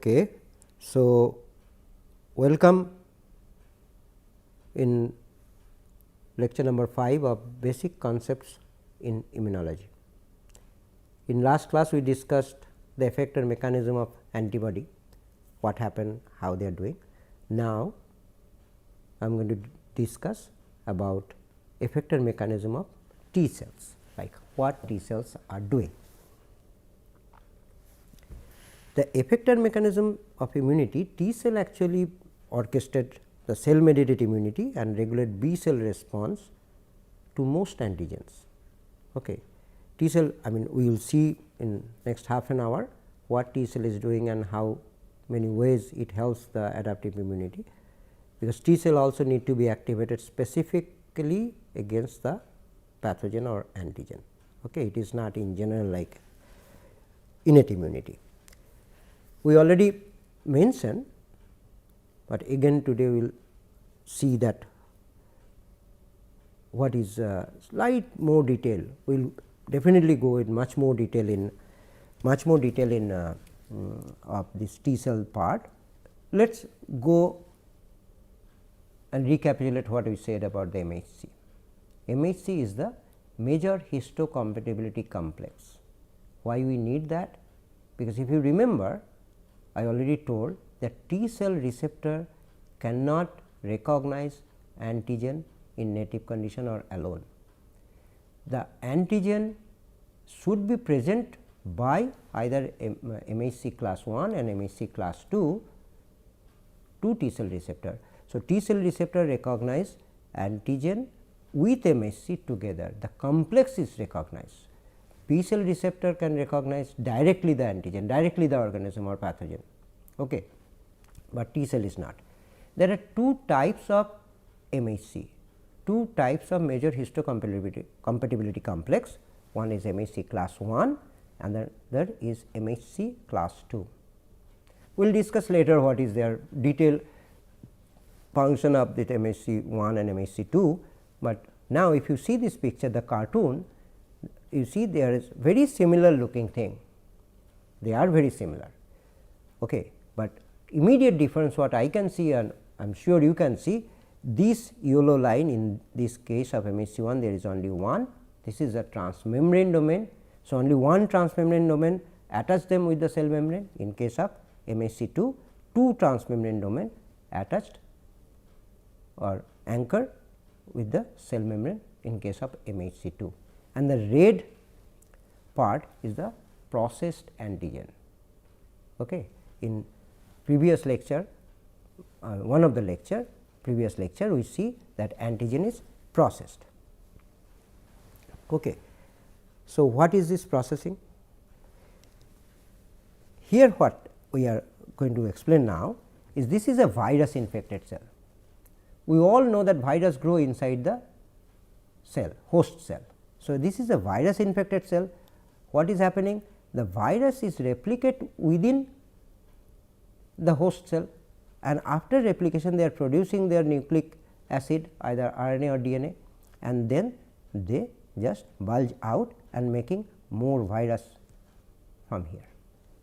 Okay. So, welcome in lecture number 5 of basic concepts in immunology. In last class we discussed the effector mechanism of antibody, what happened, how they are doing. Now, I am going to discuss about effector mechanism of T cells, like what T cells are doing. The effector mechanism of immunity, T cell actually orchestrate the cell mediated immunity and regulate B cell response to most antigens. Okay. T cell, I mean we will see in next half an hour what T cell is doing and how many ways it helps the adaptive immunity, because T cell also need to be activated specifically against the pathogen or antigen. Okay. It is not in general like innate immunity. We already mentioned, but again today we will see that what is slight more detail. We will definitely go in much more detail in of this T cell part. Let us go and recapitulate what we said about the MHC. MHC is the major histocompatibility complex. Why we need that? Because if you remember, I already told that T cell receptor cannot recognize antigen in native condition or alone. The antigen should be present by either MHC class 1 and MHC class 2 to T cell receptor. So, T cell receptor recognize antigen with MHC together, the complex is recognized. B cell receptor can recognize directly the antigen, directly the organism or pathogen, okay. But T cell is not. There are two types of MHC, two types of major histocompatibility complex. One is MHC class 1 and the other is MHC class 2. We will discuss later what is their detailed function of the MHC 1 and MHC 2, but now if you see this picture, the cartoon, you see there is very similar looking thing, they are very similar, okay. But immediate difference what I can see, and I am sure you can see, this yellow line in this case of MHC 1 there is only one, this is a transmembrane domain. So, only one transmembrane domain attach them with the cell membrane. In case of MHC 2, two transmembrane domain attached or anchor with the cell membrane in case of MHC 2, and the red part is the processed antigen. Okay. In previous lecture, one of the previous lecture we see that antigen is processed. Okay. So, what is this processing? Here what we are going to explain now is this is a virus infected cell. We all know that virus grow inside the cell, host cell. So, this is a virus infected cell. What is happening? The virus is replicate within the host cell, and after replication they are producing their nucleic acid, either RNA or DNA, and then they just bulge out and making more virus from here,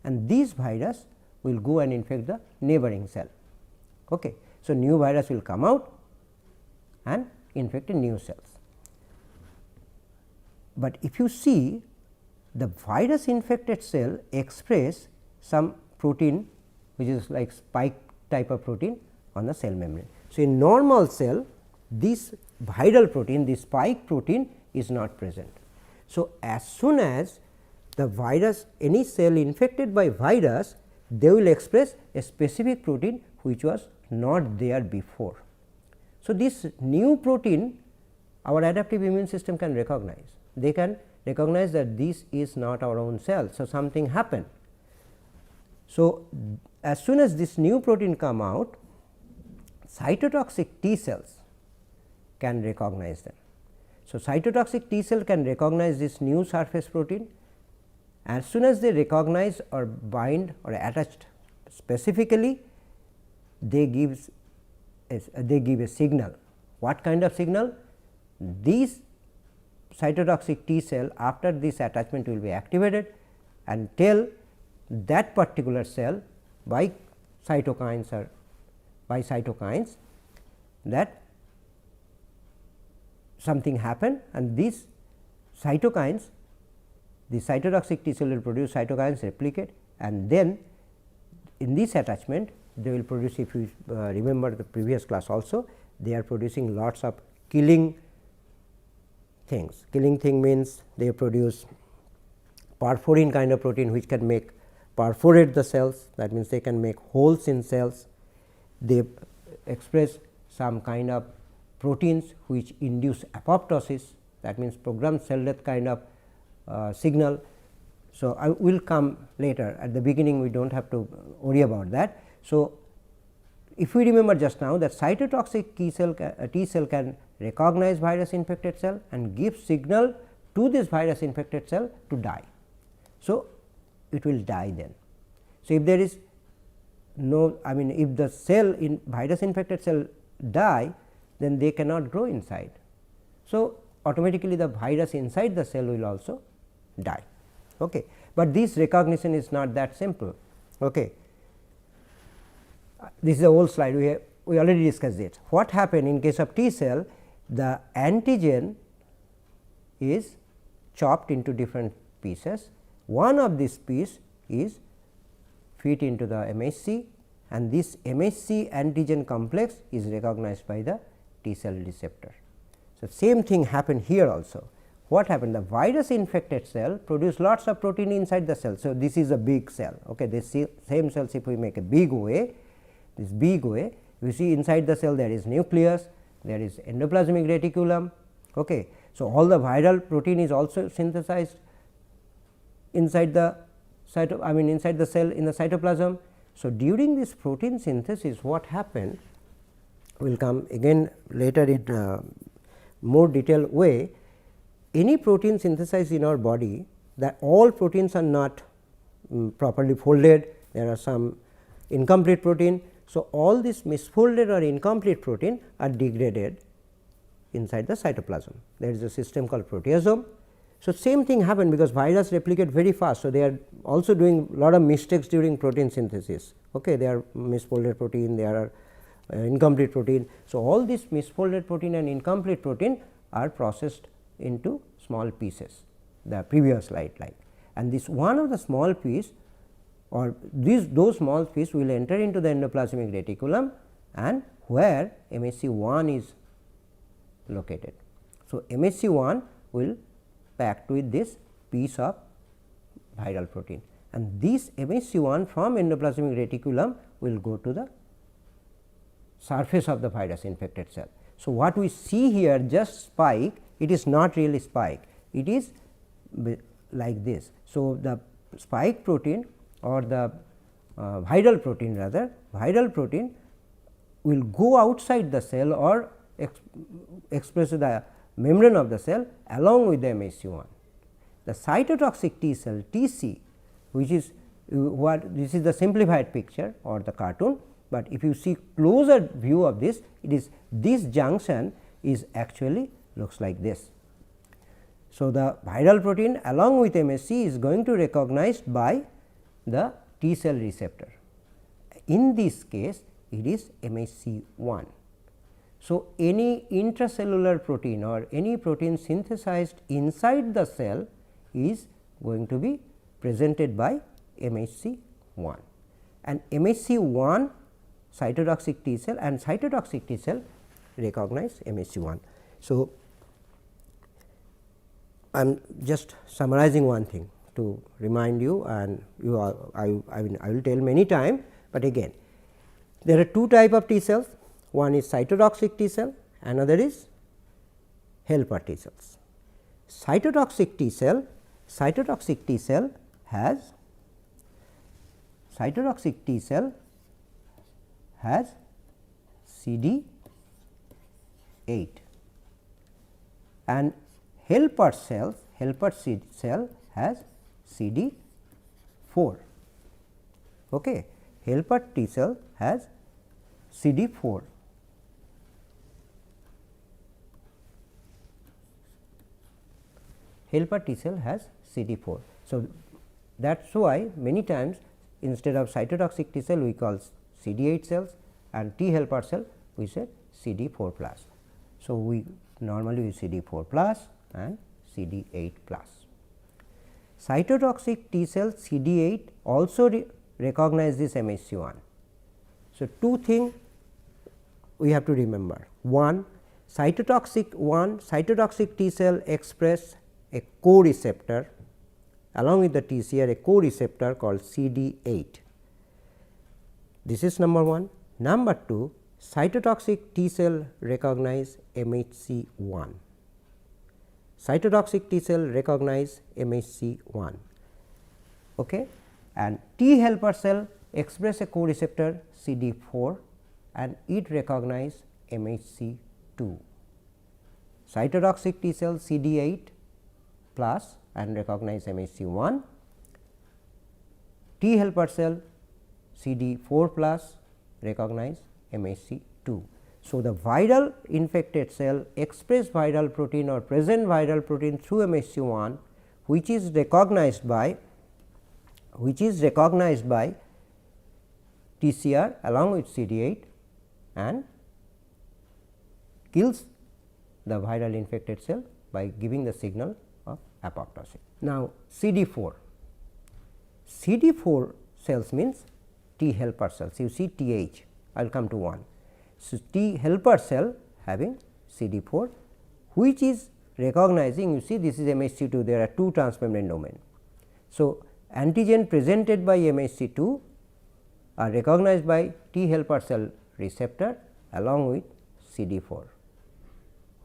and these virus will go and infect the neighboring cell. Okay. So, new virus will come out and infect new cells. But if you see, the virus infected cell express some protein which is like spike type of protein on the cell membrane. So, in normal cell this viral protein, this spike protein is not present. So, as soon as the virus, any cell infected by virus, they will express a specific protein which was not there before. So, this new protein our adaptive immune system can recognize. They can recognize that this is not our own cell. So, something happened. So, as soon as this new protein come out, cytotoxic T cells can recognize them. So, cytotoxic T cell can recognize this new surface protein. As soon as they recognize or bind or attached specifically, they give a signal. What kind of signal? These cytotoxic T cell after this attachment will be activated and tell that particular cell by cytokines or by cytokines that something happen, and these cytokines, the cytotoxic T cell will produce cytokines, replicate, and then in this attachment they will produce, if you remember the previous class also, they are producing lots of killing things. Killing thing means they produce perforin kind of protein which can make perforate the cells, that means they can make holes in cells. They express some kind of proteins which induce apoptosis, that means programmed cell death kind of signal. So, I will come later, at the beginning we do not have to worry about that. So, if we remember just now that cytotoxic T cell can recognize virus infected cell and give signal to this virus infected cell to die. So, it will die then. So, if there is no, I mean if the cell in virus infected cell die, then they cannot grow inside. So, automatically the virus inside the cell will also die. Okay. But this recognition is not that simple. Okay. This is a old slide, we already discussed it. What happened in case of T cell, the antigen is chopped into different pieces. One of these piece is fit into the MHC, and this MHC antigen complex is recognized by the T cell receptor. So, same thing happened here also. What happened? The virus infected cell produce lots of protein inside the cell. So, this is a big cell. Okay. This same cells, if we make a big way, this big way, you see inside the cell there is nucleus, there is endoplasmic reticulum. Okay. So, all the viral protein is also synthesized inside the inside the cell in the cytoplasm. So, during this protein synthesis, what happened will come again later in more detailed way. Any protein synthesized in our body, that all proteins are not properly folded, there are some incomplete protein. So, all this misfolded or incomplete protein are degraded inside the cytoplasm. There is a system called proteasome. So, same thing happened because virus replicate very fast. So, they are also doing lot of mistakes during protein synthesis. Okay. They are misfolded protein, they are incomplete protein. So, all this misfolded protein and incomplete protein are processed into small pieces, the previous slide like, and this one of the small piece or those small piece will enter into the endoplasmic reticulum and where MHC1 is located. So, MHC1 will packed with this piece of viral protein, and this MHC1 from endoplasmic reticulum will go to the surface of the virus infected cell. So, what we see here just spike, it is not really spike, it is like this. So, the spike protein or the viral protein rather, viral protein will go outside the cell or express the membrane of the cell along with the MHC1. The cytotoxic T cell TC, which is what this is the simplified picture or the cartoon, but if you see closer view of this, it is this junction is actually looks like this. So, the viral protein along with MHC is going to recognized by the T cell receptor. In this case, it is MHC1. So, any intracellular protein or any protein synthesized inside the cell is going to be presented by MHC1, and MHC1 cytotoxic T cell and cytotoxic T cell recognize MHC1. So, I am just summarizing one thing to remind you, and you are, I will tell many times, but again there are two type of T cells. One is cytotoxic T cell, another is helper T cells. Cytotoxic T cell has CD8 and helper cell has CD4. Okay. Helper T cell has CD4. Helper T cell has CD4. So, that is why many times instead of cytotoxic T cell we call CD8 cells, and T helper cell we say CD4 plus. So, we normally use CD4 plus and CD8 plus. Cytotoxic T cell CD8 also recognize this MHC1. So, two things we have to remember. One, cytotoxic T cell express a co-receptor along with the TCR, a co-receptor called CD8. This is number 1. Number 2, cytotoxic T cell recognize MHC1. Cytotoxic T cell recognize MHC1, okay? And T helper cell express a co-receptor CD4 and it recognize MHC2. Cytotoxic T cell CD8 plus and recognize MHC1, T helper cell CD4 plus recognize MHC2. So, the viral infected cell express viral protein or present viral protein through MHC1, which is recognized by TCR along with CD8 and kills the viral infected cell by giving the signal of apoptosis. Now, CD4 cells means T helper cells, you see TH, I will come to 1. So, T helper cell having CD4 which is recognizing, you see this is MHC2, there are 2 transmembrane domain. So, antigen presented by MHC2 are recognized by T helper cell receptor along with CD4.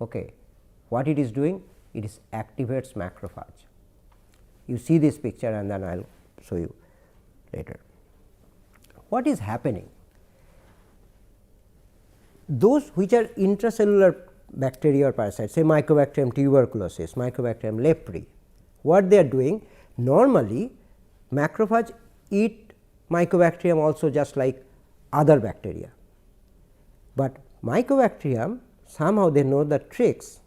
Okay. What it is doing? It is activates macrophage. You see this picture and then I will show you later. What is happening? Those which are intracellular bacteria or parasites, say Mycobacterium tuberculosis, Mycobacterium leprae, what they are doing? Normally macrophage eat Mycobacterium also just like other bacteria, but Mycobacterium somehow they know the tricks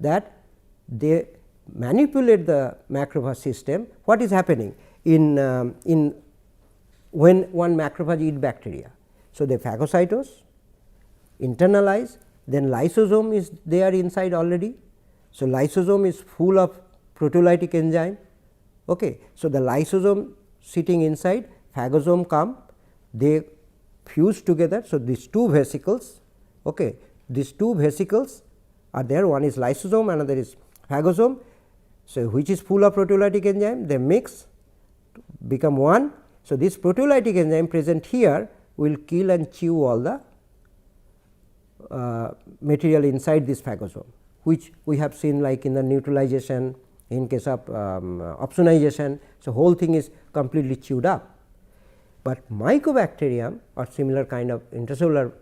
that they manipulate the macrophage system. What is happening in when one macrophage eat bacteria? So, they phagocytose, internalize, then lysosome is there inside already. So, lysosome is full of proteolytic enzyme. Okay. So, the lysosome sitting inside, phagosome come, they fuse together. So, these 2 vesicles, okay, these 2 vesicles are there, one is lysosome, another is phagosome. So, which is full of proteolytic enzyme, they mix become one. So, this proteolytic enzyme present here will kill and chew all the material inside this phagosome, which we have seen like in the neutralization, in case of opsonization. So, whole thing is completely chewed up, but Mycobacterium or similar kind of intracellular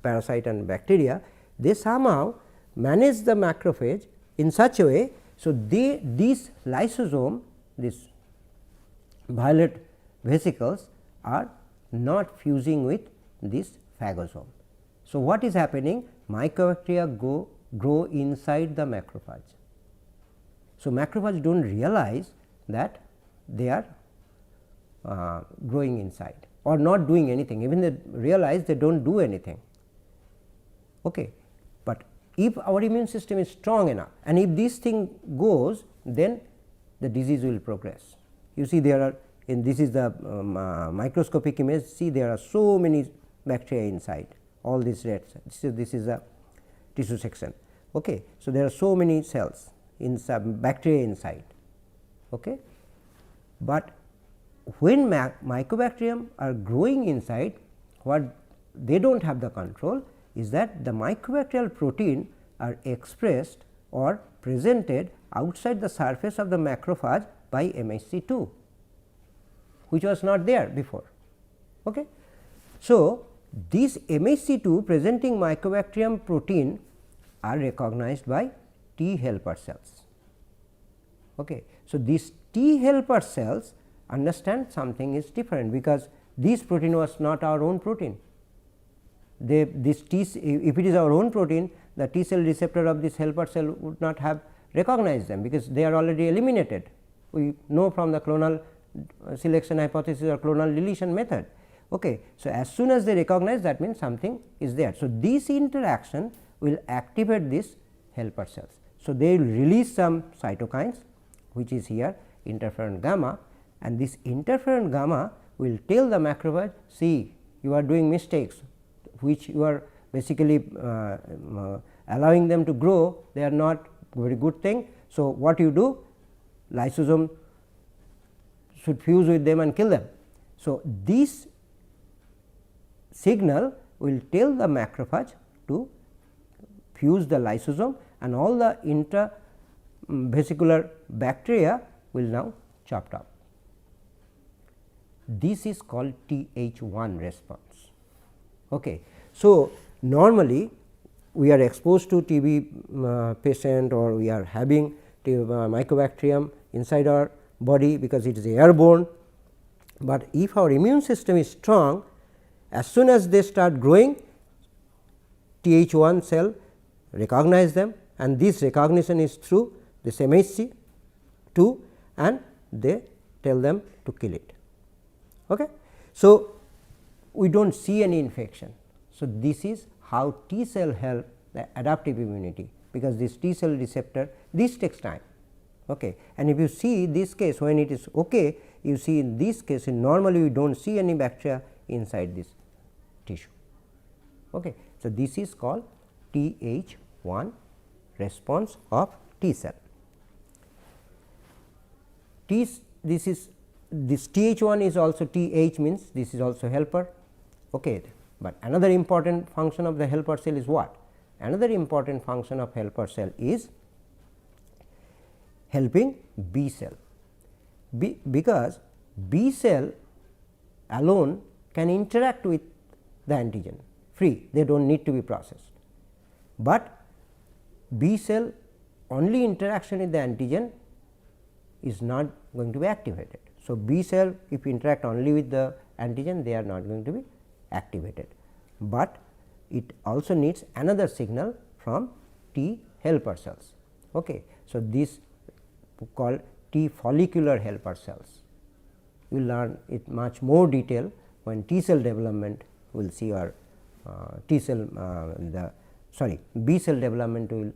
parasite and bacteria, they somehow manage the macrophage in such a way. So, these lysosome, these violet vesicles are not fusing with this phagosome. So, what is happening? Mycobacteria grow inside the macrophage. So, macrophage do not realize that they are growing inside or not doing anything, even they realize they do not do anything. Okay. But if our immune system is strong enough and if this thing goes, then the disease will progress. You see there are in this is the microscopic image, see there are so many bacteria inside, all these reds, this is a tissue section. Okay. So, there are so many cells in some bacteria inside. Okay. But when Mycobacterium are growing inside, what they do not have the control is that the mycobacterial protein are expressed or presented outside the surface of the macrophage by MHC2, which was not there before. Okay. So, these MHC2 presenting Mycobacterium protein are recognized by T helper cells. Okay. So, these T helper cells understand something is different, because this protein was not our own protein. This T, if it is our own protein, the T cell receptor of this helper cell would not have recognized them, because they are already eliminated. We know from the clonal selection hypothesis or clonal deletion method. Okay. So, as soon as they recognize, that means something is there. So, this interaction will activate these helper cells. So, they will release some cytokines, which is here interferon gamma, and this interferon gamma will tell the macrophage, see, you are doing mistakes, which you are basically allowing them to grow, they are not very good thing. So, what you do, lysosome should fuse with them and kill them. So, this signal will tell the macrophage to fuse the lysosome, and all the intravesicular bacteria will now chopped up. This is called Th1 response. Okay. So, normally we are exposed to TB patient, or we are having mycobacterium inside our body because it is airborne, but if our immune system is strong, as soon as they start growing, Th1 cell recognize them, and this recognition is through this MHC2, and they tell them to kill it. Okay. So, we do not see any infection. So, this is how T cell help the adaptive immunity, because this T cell receptor, this takes time. Okay. And if you see this case, when it is okay, you see in this case normally we do not see any bacteria inside this tissue. Okay. So, this is called Th1 response of T cell. This Th1 is also Th, means this is also helper. Okay. But another important function of the helper cell is what? Another important function of helper cell is helping B cell, because B cell alone can interact with the antigen free, they do not need to be processed, but B cell only interaction with the antigen is not going to be activated. So, B cell if interact only with the antigen, they are not going to be activated, but it also needs another signal from T helper cells. Okay. So, this called T follicular helper cells. We will learn it much more detail when T cell development we will see, or T cell B cell development we will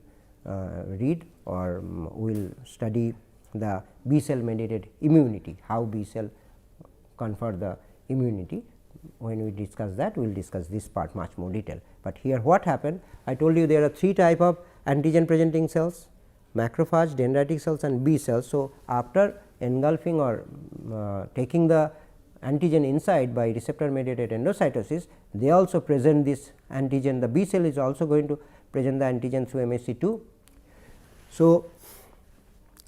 read, or we will study the B cell mediated immunity, how B cell confer the immunity. When we discuss that, we will discuss this part much more detail. But here what happened? I told you there are 3 type of antigen presenting cells: macrophage, dendritic cells and B cells. So, after engulfing or taking the antigen inside by receptor mediated endocytosis, they also present this antigen. The B cell is also going to present the antigen through MHC2. So,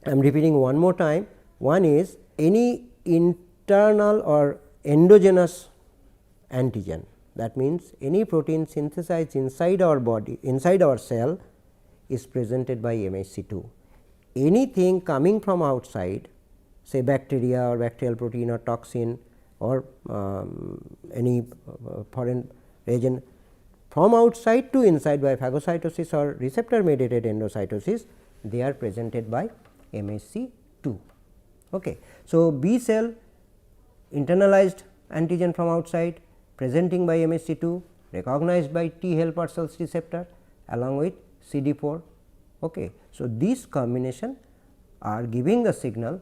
I am repeating one more time. One is any internal or endogenous antigen, that means any protein synthesized inside our body, inside our cell, is presented by MHC2. Anything coming from outside, say bacteria or bacterial protein or toxin or any foreign agent from outside to inside by phagocytosis or receptor mediated endocytosis, they are presented by MHC2. Okay. So, B cell internalized antigen from outside presenting by MHC2, recognized by T helper cells receptor along with CD4. Okay. So, this combination are giving the signal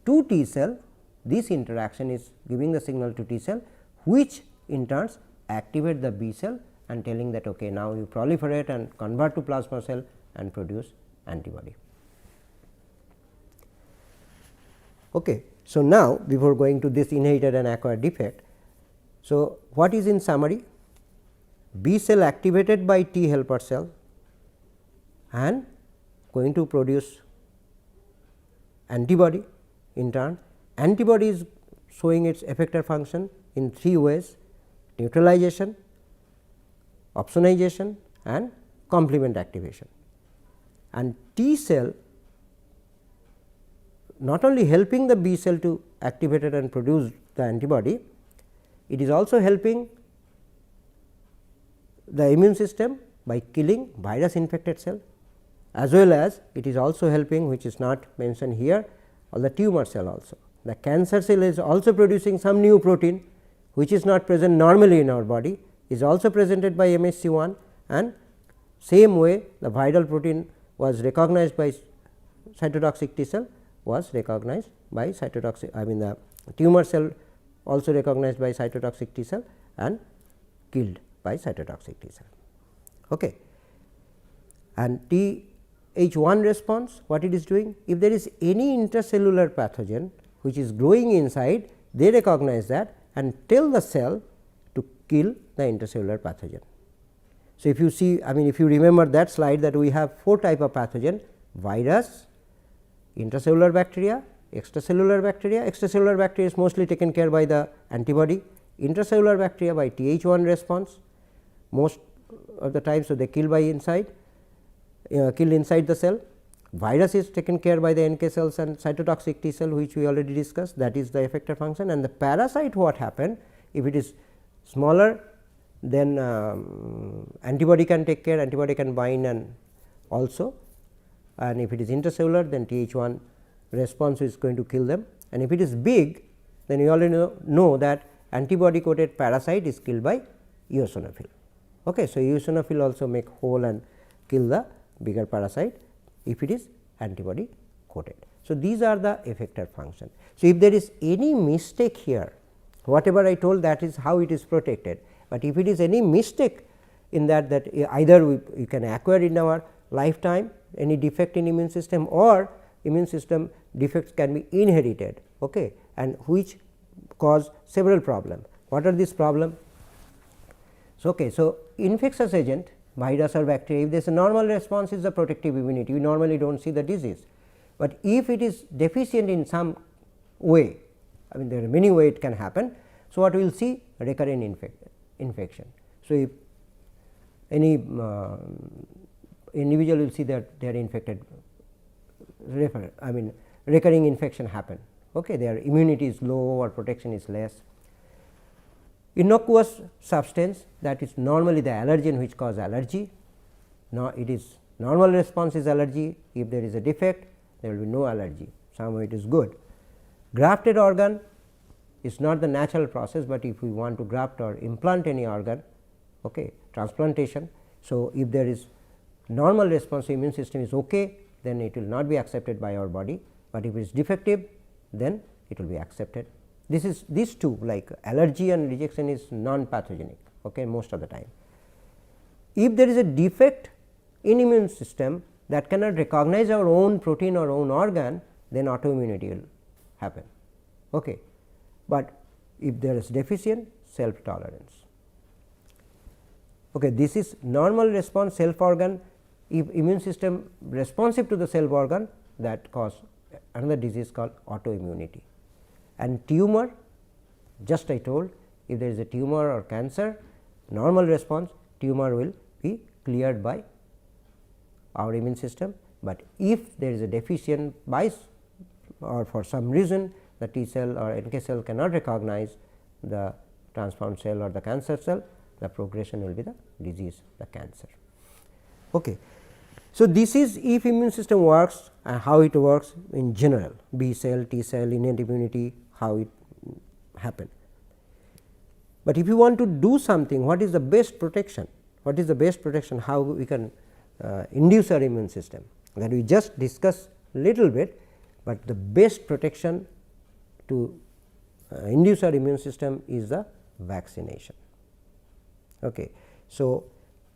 to T cell, this interaction is giving the signal to T cell, which in turn activate the B cell and telling that okay, now you proliferate and convert to plasma cell and produce antibody. Okay. So, now before going to this inherited and acquired defect, so what is in summary? B cell activated by T helper cell and going to produce antibody. In turn, antibody is showing its effector function in 3 ways: neutralization, opsonization and complement activation. And T cell not only helping the B cell to activate it and produce the antibody, it is also helping the immune system by killing virus infected cell, as well as it is also helping, which is not mentioned here, all the tumor cell also. the cancer cell is also producing some new protein which is not present normally in our body, is also presented by MHC1, and same way the viral protein was recognized by cytotoxic T cell, was recognized by cytotoxic, I mean the tumor cell also recognized by cytotoxic T cell and killed by cytotoxic T cell. Okay. And Th1 response, what it is doing? If there is any intracellular pathogen which is growing inside, they recognize that and tell the cell to kill the intracellular pathogen. So, if you see, I mean if you remember that slide, that we have 4 type of pathogen: virus, intracellular bacteria, extracellular bacteria. Extracellular bacteria is mostly taken care by the antibody, intracellular bacteria by Th1 response most of the time. So, they kill by inside, kill inside the cell. Virus is taken care by the NK cells and cytotoxic T cell, which we already discussed, that is the effector function. And the parasite, what happened, if it is smaller, then antibody can take care, antibody can bind and also, and if it is intracellular, then Th1 response is going to kill them, and if it is big, then you already know that antibody coated parasite is killed by eosinophil. Okay. So, eosinophil also make hole and kill the bigger parasite if it is antibody coated. So, these are the effector function. So, if there is any mistake here, whatever I told, that is how it is protected, but if it is any mistake in that either we can acquire in our lifetime any defect in immune system, or immune system defects can be inherited, okay, and which cause several problems. What are these problems? So, okay, so infectious agent, virus or bacteria, if there is a normal response, is the protective immunity, we normally do not see the disease, but if it is deficient in some way, I mean there are many ways it can happen. So, what we will see? Recurrent infection. So, if any individual will see that they are infected, I mean recurring infection happen, okay, their immunity is low or protection is less. Innocuous substance, that is normally the allergen which cause allergy. Now, it is normal response is allergy, if there is a defect there will be no allergy, somehow it is good. Grafted organ is not the natural process, but if we want to graft or implant any organ, okay, transplantation. So, if there is normal response, immune system is okay, then it will not be accepted by our body, but if it is defective, then it will be accepted. This is these two, like allergy and rejection is non pathogenic, okay, most of the time. If there is a defect in immune system that cannot recognize our own protein or own organ, then autoimmunity will happen. Okay. But if there is deficient, self tolerance. Okay, this is normal response self organ. If immune system responsive to the self organ, that cause another disease called autoimmunity. And tumor, just I told, if there is a tumor or cancer, normal response, tumor will be cleared by our immune system, but if there is a deficient by or for some reason the T cell or NK cell cannot recognize the transformed cell or the cancer cell, the progression will be the disease, the cancer. Okay. So, this is if immune system works and how it works in general, B cell, T cell, innate immunity, how it happen. But if you want to do something, what is the best protection? What is the best protection? How we can induce our immune system? That we just discuss little bit, but the best protection to induce our immune system is the vaccination. Okay. So,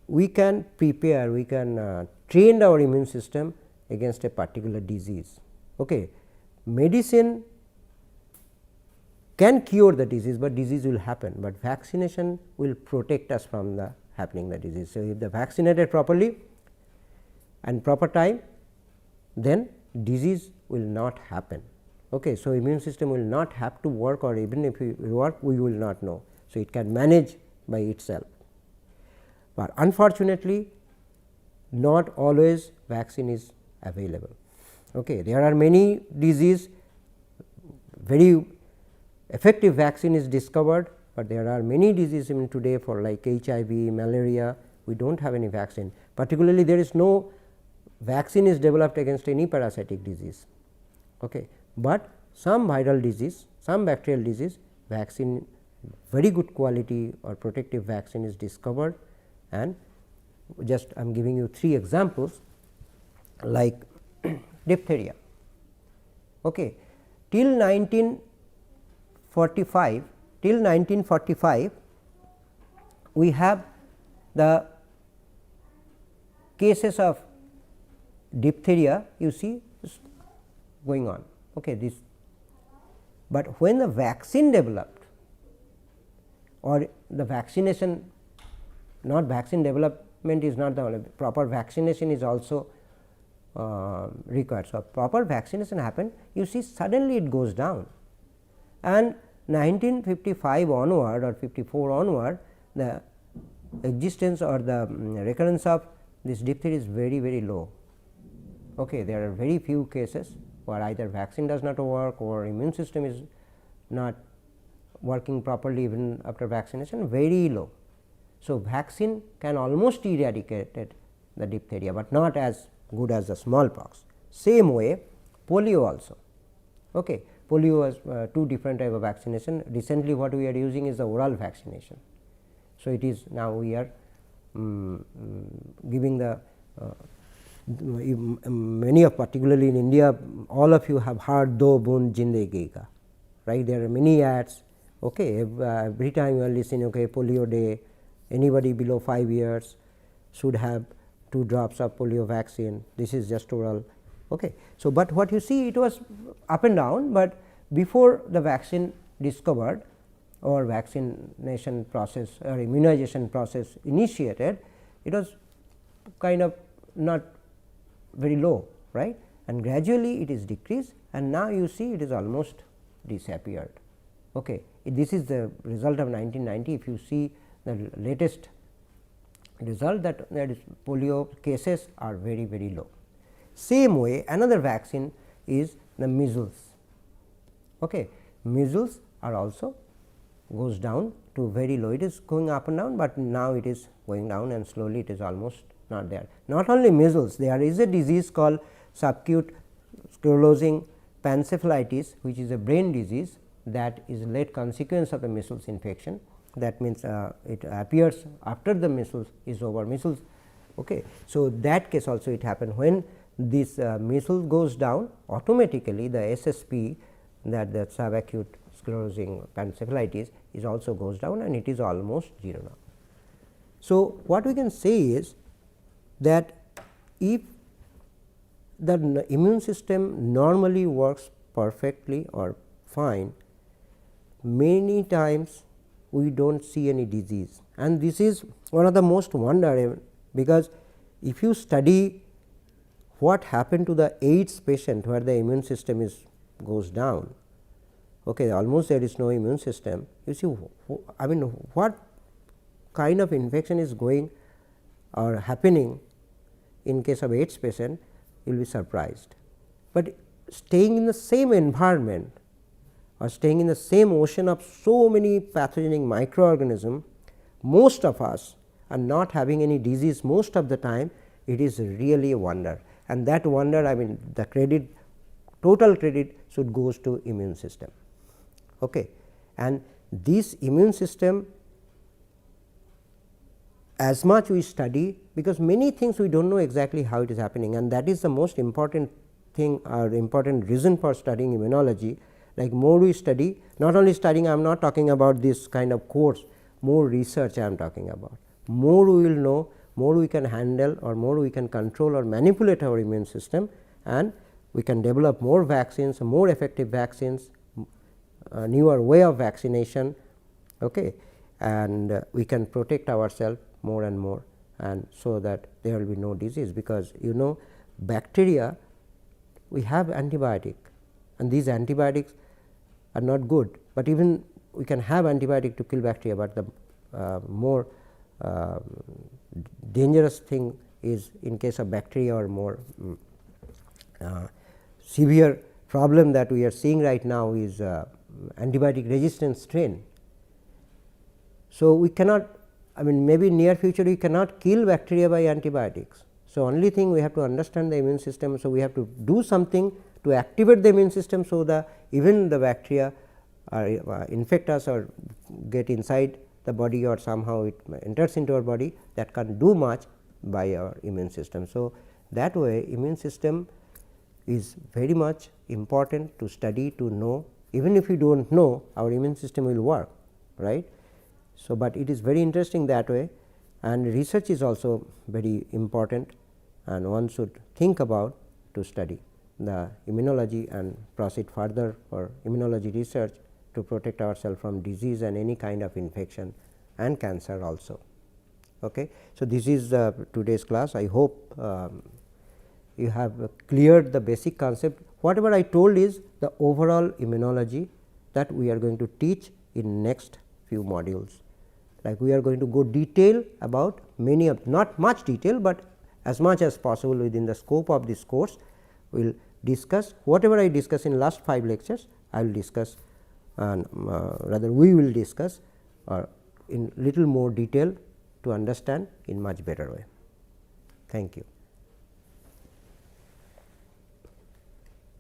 we can prepare, we can train our immune system against a particular disease. Okay. Medicine can cure the disease, but disease will happen, but vaccination will protect us from the happening the disease. So, if they vaccinated properly and proper time, then disease will not happen. Okay. So, immune system will not have to work, or even if we work, we will not know. So, it can manage by itself, but unfortunately not always vaccine is available. Okay. There are many disease, very effective vaccine is discovered, but there are many diseases even today for like HIV, malaria, we do not have any vaccine. Particularly there is no vaccine is developed against any parasitic disease, okay. But some viral disease, some bacterial disease, vaccine very good quality or protective vaccine is discovered, and just I am giving you 3 examples like diphtheria. Okay. Till 1945, we have the cases of diphtheria you see going on. Okay, this, but when the vaccine developed or the vaccination, not vaccine development is not the only, proper vaccination is also required. So, proper vaccination happened, you see suddenly it goes down, and 1955 onward or 54 onward, the existence or the recurrence of this diphtheria is very, very low. Okay, there are very few cases where either vaccine does not work or immune system is not working properly even after vaccination, very low. So, vaccine can almost eradicate the diphtheria, but not as good as the smallpox. Same way polio also. Okay. Polio has 2 different type of vaccination. Recently what we are using is the oral vaccination. So, it is now we are giving the many of, particularly in India, all of you have heard do bund jindagi ka, right. There are many ads. Okay. Every time you are listening, okay, polio day, anybody below 5 years should have 2 drops of polio vaccine, this is just oral. Okay. So, but what you see, it was up and down, but before the vaccine discovered or vaccination process or immunization process initiated, it was kind of not very low, right, and gradually it is decreased, and now you see it is almost disappeared. Okay. This is the result of 1990. If you see the latest result, that is polio cases are very, very low. Same way another vaccine is the measles. Okay. Measles are also goes down to very low, it is going up and down, but now it is going down and slowly it is almost not there. Not only measles, there is a disease called subacute sclerosing panencephalitis, which is a brain disease that is a late consequence of the measles infection. That means, it appears after the measles is over, measles. Okay. So, that case also it happened when this measles goes down, automatically the SSP, that the subacute sclerosing panencephalitis is also goes down, and it is almost 0 now. So, what we can say is that if the immune system normally works perfectly or fine, many times we do not see any disease, and this is one of the most wonder, because if you study what happened to the AIDS patient where the immune system is goes down, okay, almost there is no immune system, you see, I mean what kind of infection is going or happening in case of AIDS patient, you will be surprised. But staying in the same environment or staying in the same ocean of so many pathogenic microorganisms, most of us are not having any disease most of the time, it is really a wonder, and that wonder, I mean the credit, total credit should goes to immune system. Okay. And this immune system, as much we study, because many things we do not know exactly how it is happening, and that is the most important thing or important reason for studying immunology. Like more we study, not only studying, I am not talking about this kind of course, more research I am talking about. More we will know, more we can handle or more we can control or manipulate our immune system, and we can develop more vaccines, more effective vaccines, newer way of vaccination, okay, and we can protect ourselves more and more, and so that there will be no disease, because you know bacteria we have antibiotic, and these antibiotics are not good, but even we can have antibiotic to kill bacteria, but the more dangerous thing is in case of bacteria or more severe problem that we are seeing right now is antibiotic resistant strain. So, we cannot, I mean maybe near future we cannot kill bacteria by antibiotics. So, only thing we have to understand the immune system. So, we have to do something to activate the immune system. So, even the bacteria infect us or get inside the body or somehow it enters into our body, that can do much by our immune system. So, that way immune system is very much important to study, to know. Even if we do not know, our immune system will work, right. So, but it is very interesting that way, and research is also very important, and one should think about to study the immunology and proceed further for immunology research to protect ourselves from disease and any kind of infection and cancer also. Okay. So, this is today's class. I hope you have cleared the basic concept. Whatever I told is the overall immunology that we are going to teach in next few modules. Like we are going to go detail about many of, not much detail, but as much as possible within the scope of this course. We will discuss whatever I discuss in last 5 lectures, I will discuss rather we will discuss in little more detail to understand in much better way. Thank you.